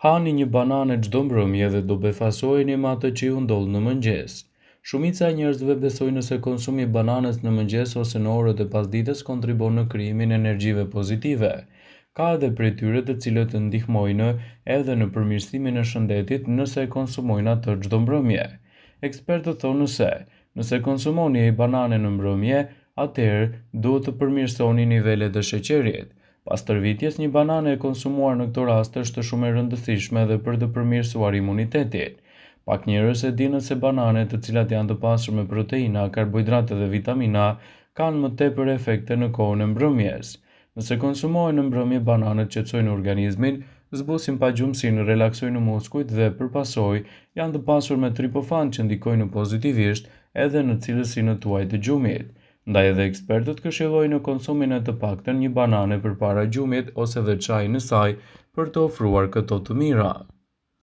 Hani një banane çdo mbrëmje dhe do befasojeni me atë që ju ndodh në mëngjes. Shumica e njerëzve besojnë se konsumi i bananës në mëngjes ose në orët e pasdites kontribon në krijimin e energjive pozitive. Ka edhe prej tyre të cilët të ndihmojnë edhe në përmirësimin e shëndetit nëse e konsumojnë atë çdo mbrëmje. Ekspertët thonë se nëse konsumoni një banane në mbrëmje, atëherë duhet të përmirësoni nivelet e sheqerit. Pas tërvitjes, një banane e konsumuar në këto raste është shumë e rëndësishme edhe për të përmirësuar imunitetin. Pak njerëz e dinë se bananet, të cilat janë të pasur me proteina, karbohidrate dhe vitamina, kanë më tepër efekte në kohën e mbrëmjes. Nëse konsumohen në mbrëmje, bananet qetësojnë organizmin, zbusin pagjumsinë, relaksojnë muskujt dhe përpasoj janë të pasur me tripofan që ndikojnë pozitivisht edhe në cilësinë tuaj të gjumit. Ndaj edhe ekspertët këshillojnë në konsumin e të paktën një banane përpara gjumit ose dhe çajit në saj për të ofruar këto të mira.